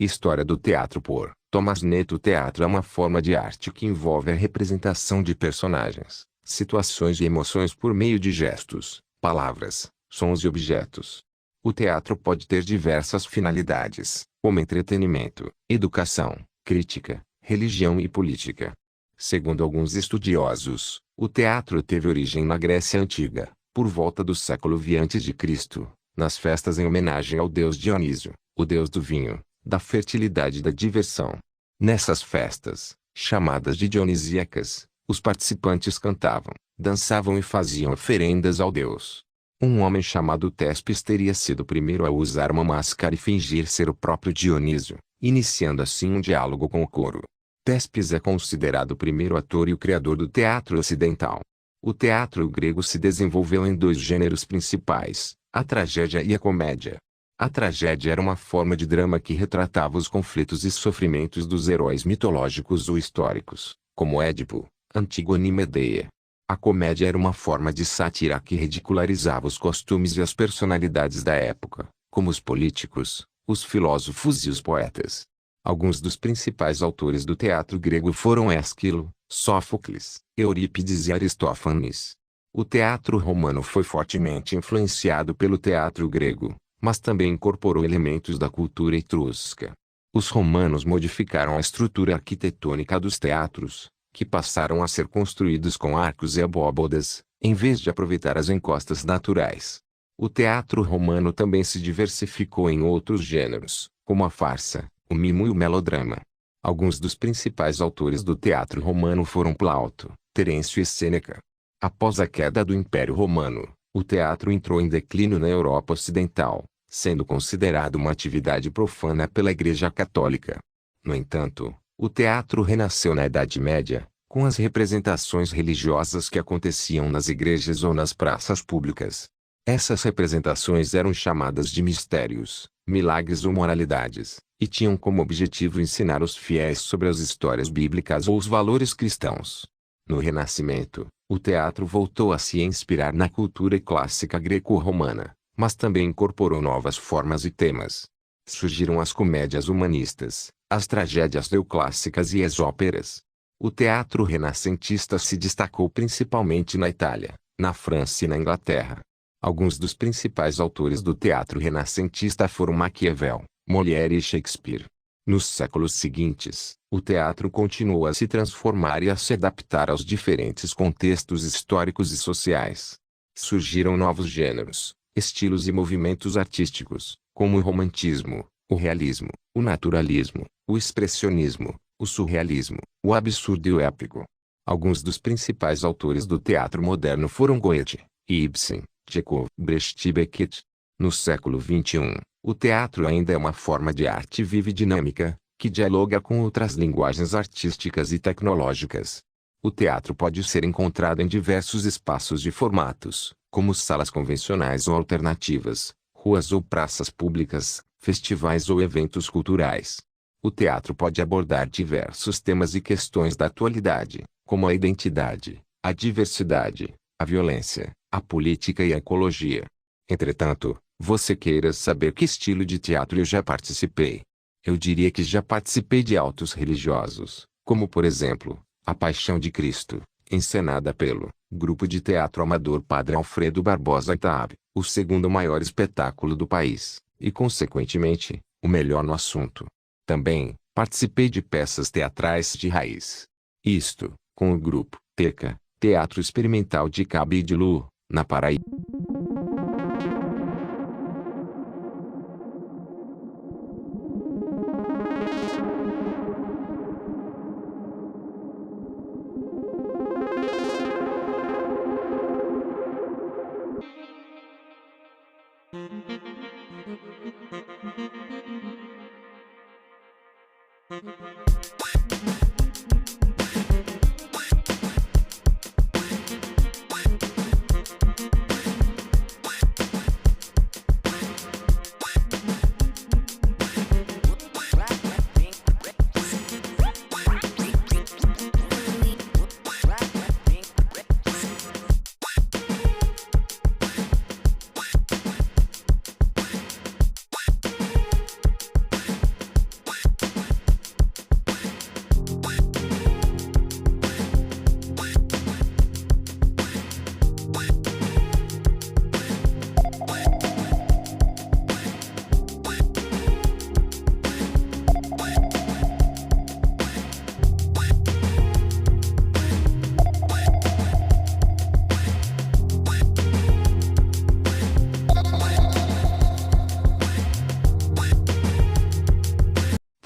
História do teatro por Thomas Neto. O teatro é uma forma de arte que envolve a representação de personagens, situações e emoções por meio de gestos, palavras, sons e objetos. O teatro pode ter diversas finalidades, como entretenimento, educação, crítica, religião e política. Segundo alguns estudiosos, o teatro teve origem na Grécia Antiga, por volta do século V a.C., nas festas em homenagem ao deus Dionísio, o deus do vinho, da fertilidade e da diversão. Nessas festas, chamadas de dionisíacas, os participantes cantavam, dançavam e faziam oferendas ao deus. Um homem chamado Tespes teria sido o primeiro a usar uma máscara e fingir ser o próprio Dionísio, iniciando assim um diálogo com o coro. Tespes é considerado o primeiro ator e o criador do teatro ocidental. O teatro grego se desenvolveu em dois gêneros principais, a tragédia e a comédia. A tragédia era uma forma de drama que retratava os conflitos e sofrimentos dos heróis mitológicos ou históricos, como Édipo, Antígona e Medeia. A comédia era uma forma de sátira que ridicularizava os costumes e as personalidades da época, como os políticos, os filósofos e os poetas. Alguns dos principais autores do teatro grego foram Ésquilo, Sófocles, Eurípides e Aristófanes. O teatro romano foi fortemente influenciado pelo teatro grego, mas também incorporou elementos da cultura etrusca. Os romanos modificaram a estrutura arquitetônica dos teatros, que passaram a ser construídos com arcos e abóbadas, em vez de aproveitar as encostas naturais. O teatro romano também se diversificou em outros gêneros, como a farsa, o mimo e o melodrama. Alguns dos principais autores do teatro romano foram Plauto, Terêncio e Sêneca. Após a queda do Império Romano, o teatro entrou em declínio na Europa Ocidental, sendo considerado uma atividade profana pela Igreja Católica. No entanto, o teatro renasceu na Idade Média, com as representações religiosas que aconteciam nas igrejas ou nas praças públicas. Essas representações eram chamadas de mistérios, milagres ou moralidades, e tinham como objetivo ensinar os fiéis sobre as histórias bíblicas ou os valores cristãos. No Renascimento, o teatro voltou a se inspirar na cultura clássica greco-romana, mas também incorporou novas formas e temas. Surgiram as comédias humanistas, as tragédias neoclássicas e as óperas. O teatro renascentista se destacou principalmente na Itália, na França e na Inglaterra. Alguns dos principais autores do teatro renascentista foram Maquiavel, Molière e Shakespeare. Nos séculos seguintes, o teatro continuou a se transformar e a se adaptar aos diferentes contextos históricos e sociais. Surgiram novos gêneros, estilos e movimentos artísticos, como o romantismo, o realismo, o naturalismo, o expressionismo, o surrealismo, o absurdo e o épico. Alguns dos principais autores do teatro moderno foram Goethe, Ibsen, Tchekhov, Brecht e Beckett. No século XXI, o teatro ainda é uma forma de arte viva e dinâmica, que dialoga com outras linguagens artísticas e tecnológicas. O teatro pode ser encontrado em diversos espaços e formatos, como salas convencionais ou alternativas, ruas ou praças públicas, festivais ou eventos culturais. O teatro pode abordar diversos temas e questões da atualidade, como a identidade, a diversidade, a violência, a política e a ecologia. Entretanto, você queira saber que estilo de teatro eu já participei. Eu diria que já participei de autos religiosos, como por exemplo, A Paixão de Cristo, encenada pelo Grupo de Teatro Amador Padre Alfredo Barbosa Itabe, o segundo maior espetáculo do país, e consequentemente, o melhor no assunto. Também, participei de peças teatrais de raiz. Isto, com o grupo TECA, Teatro Experimental de Cabide-Lu, na Paraíba.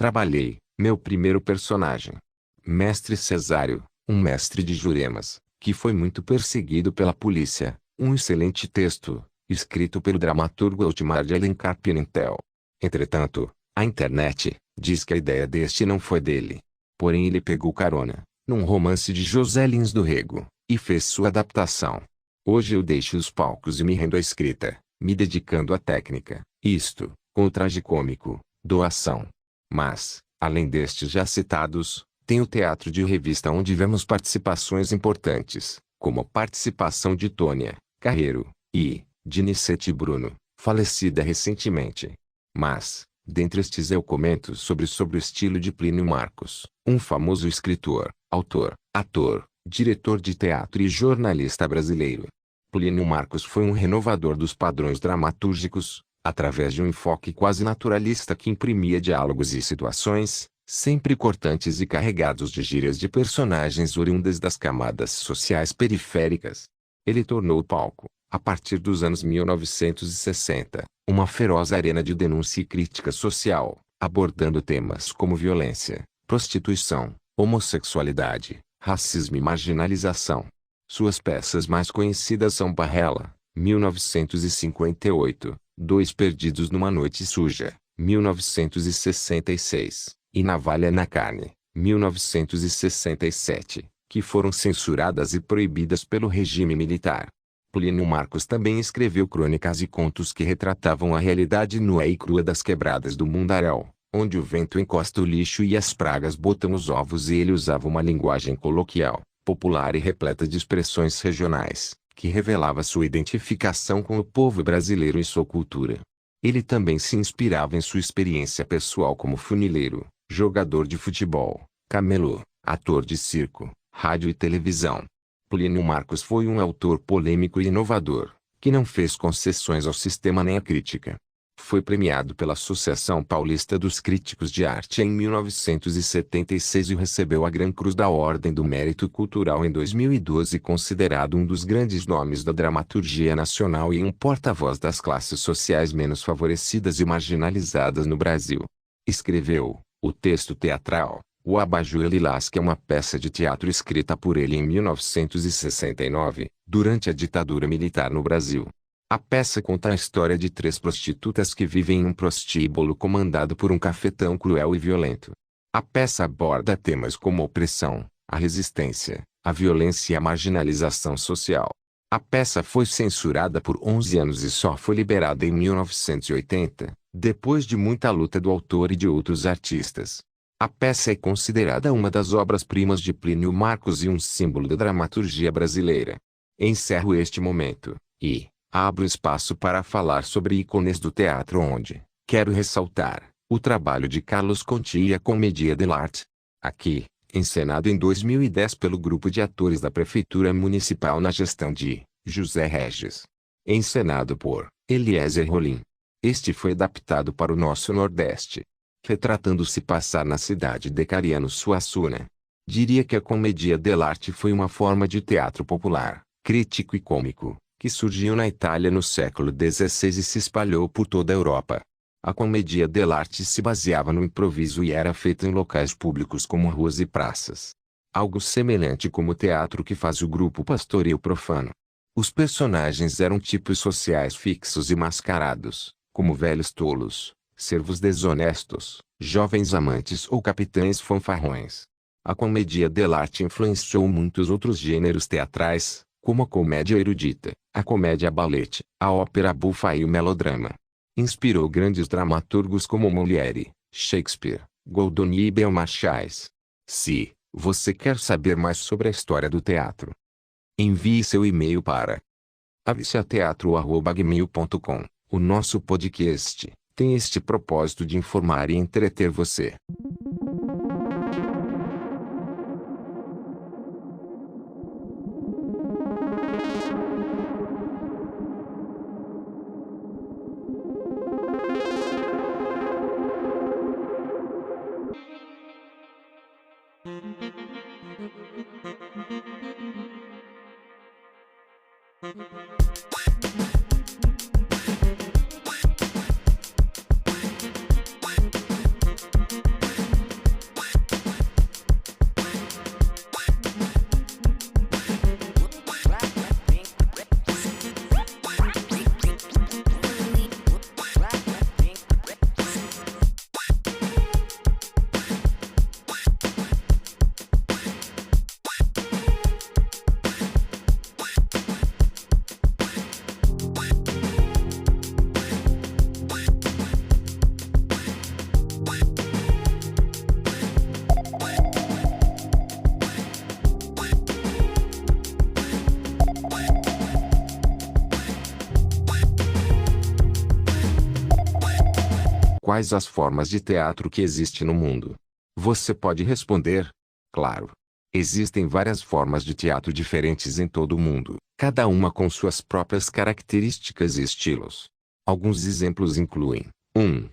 Trabalhei, meu primeiro personagem. Mestre Cesário, um mestre de Juremas, que foi muito perseguido pela polícia. Um excelente texto, escrito pelo dramaturgo Otmar de Alencar Pimentel. Entretanto, a internet diz que a ideia deste não foi dele. Porém ele pegou carona, num romance de José Lins do Rego, e fez sua adaptação. Hoje eu deixo os palcos e me rendo à escrita, me dedicando à técnica, isto, com o tragicômico, doação. Mas, além destes já citados, tem o teatro de revista onde vemos participações importantes, como a participação de Tônia Carreiro e de Nicete Bruno, falecida recentemente. Mas, dentre estes eu comento sobre o estilo de Plínio Marcos, um famoso escritor, autor, ator, diretor de teatro e jornalista brasileiro. Plínio Marcos foi um renovador dos padrões dramatúrgicos, através de um enfoque quase naturalista que imprimia diálogos e situações, sempre cortantes e carregados de gírias de personagens oriundas das camadas sociais periféricas. Ele tornou o palco, a partir dos anos 1960, uma feroz arena de denúncia e crítica social, abordando temas como violência, prostituição, homossexualidade, racismo e marginalização. Suas peças mais conhecidas são Barrela, 1958, Dois Perdidos numa Noite Suja, 1966, e Navalha na Carne, 1967, que foram censuradas e proibidas pelo regime militar. Plínio Marcos também escreveu crônicas e contos que retratavam a realidade nua e crua das quebradas do Mundaréu, onde o vento encosta o lixo e as pragas botam os ovos, e ele usava uma linguagem coloquial, popular e repleta de expressões regionais, que revelava sua identificação com o povo brasileiro e sua cultura. Ele também se inspirava em sua experiência pessoal como funileiro, jogador de futebol, camelô, ator de circo, rádio e televisão. Plínio Marcos foi um autor polêmico e inovador, que não fez concessões ao sistema nem à crítica. Foi premiado pela Associação Paulista dos Críticos de Arte em 1976 e recebeu a Gran Cruz da Ordem do Mérito Cultural em 2012, considerado um dos grandes nomes da dramaturgia nacional e um porta-voz das classes sociais menos favorecidas e marginalizadas no Brasil. Escreveu o texto teatral O Abajur Lilás, que é uma peça de teatro escrita por ele em 1969, durante a ditadura militar no Brasil. A peça conta a história de três prostitutas que vivem em um prostíbulo comandado por um cafetão cruel e violento. A peça aborda temas como a opressão, a resistência, a violência e a marginalização social. A peça foi censurada por 11 anos e só foi liberada em 1980, depois de muita luta do autor e de outros artistas. A peça é considerada uma das obras-primas de Plínio Marcos e um símbolo da dramaturgia brasileira. Encerro este momento, e abro espaço para falar sobre ícones do teatro, onde quero ressaltar o trabalho de Carlos Conti e a Comédie de l'Art. Aqui, Encenado em 2010 pelo grupo de atores da Prefeitura Municipal na gestão de José Regis. Encenado por Eliezer Rolim. Este foi adaptado para o nosso Nordeste, retratando-se passar na cidade de Cariano Suassuna. Diria que a comédia dell'arte foi uma forma de teatro popular, crítico e cômico, que surgiu na Itália no século XVI e se espalhou por toda a Europa. A comédia dell'arte se baseava no improviso e era feita em locais públicos como ruas e praças. Algo semelhante como o teatro que faz o grupo Pastoril Profano. Os personagens eram tipos sociais fixos e mascarados, como velhos tolos, servos desonestos, jovens amantes ou capitães fanfarrões. A comédia dell'arte influenciou muitos outros gêneros teatrais, como a comédia erudita, a comédia ballet, a ópera bufa e o melodrama. Inspirou grandes dramaturgos como Molière, Shakespeare, Goldoni e Belmarchais. Se você quer saber mais sobre a história do teatro, envie seu e-mail para aviciateatro@gmail.com. O nosso podcast tem este propósito de informar e entreter você. Quais as formas de teatro que existem no mundo? Você pode responder: claro. Existem várias formas de teatro diferentes em todo o mundo, cada uma com suas próprias características e estilos. Alguns exemplos incluem: 1.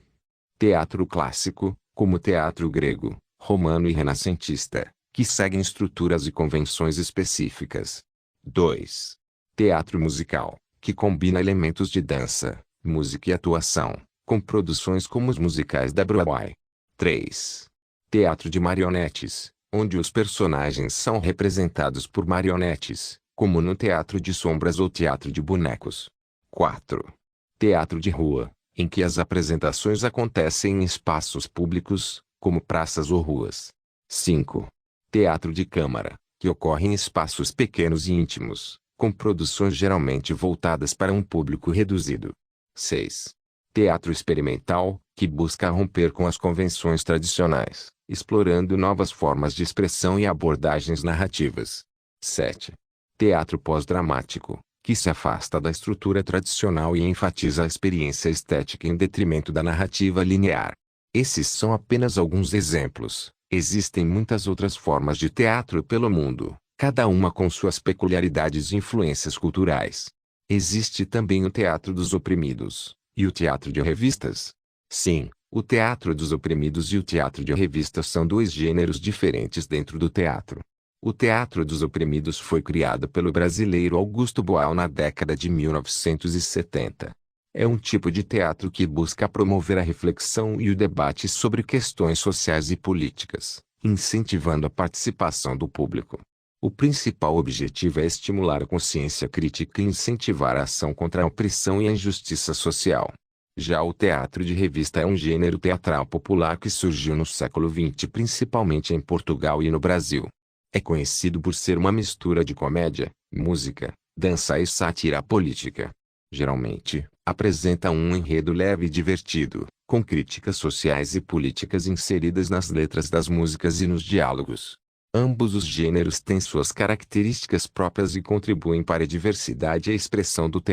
Teatro clássico, como o teatro grego, romano e renascentista, que seguem estruturas e convenções específicas. 2. Teatro musical, que combina elementos de dança, música e atuação, com produções como os musicais da Broadway. 3. Teatro de marionetes, onde os personagens são representados por marionetes, como no teatro de sombras ou teatro de bonecos. 4. Teatro de rua, em que as apresentações acontecem em espaços públicos, como praças ou ruas. 5. Teatro de câmara, que ocorre em espaços pequenos e íntimos, com produções geralmente voltadas para um público reduzido. 6. Teatro experimental, que busca romper com as convenções tradicionais, explorando novas formas de expressão e abordagens narrativas. 7. Teatro pós-dramático, que se afasta da estrutura tradicional e enfatiza a experiência estética em detrimento da narrativa linear. Esses são apenas alguns exemplos. Existem muitas outras formas de teatro pelo mundo, cada uma com suas peculiaridades e influências culturais. Existe também o teatro dos oprimidos e o teatro de revistas. Sim, o teatro dos oprimidos e o teatro de revistas são dois gêneros diferentes dentro do teatro. O teatro dos oprimidos foi criado pelo brasileiro Augusto Boal na década de 1970. É um tipo de teatro que busca promover a reflexão e o debate sobre questões sociais e políticas, incentivando a participação do público. O principal objetivo é estimular a consciência crítica e incentivar a ação contra a opressão e a injustiça social. Já o teatro de revista é um gênero teatral popular que surgiu no século XX principalmente em Portugal e no Brasil. É conhecido por ser uma mistura de comédia, música, dança e sátira política. Geralmente, apresenta um enredo leve e divertido, com críticas sociais e políticas inseridas nas letras das músicas e nos diálogos. Ambos os gêneros têm suas características próprias e contribuem para a diversidade e a expressão do teatro.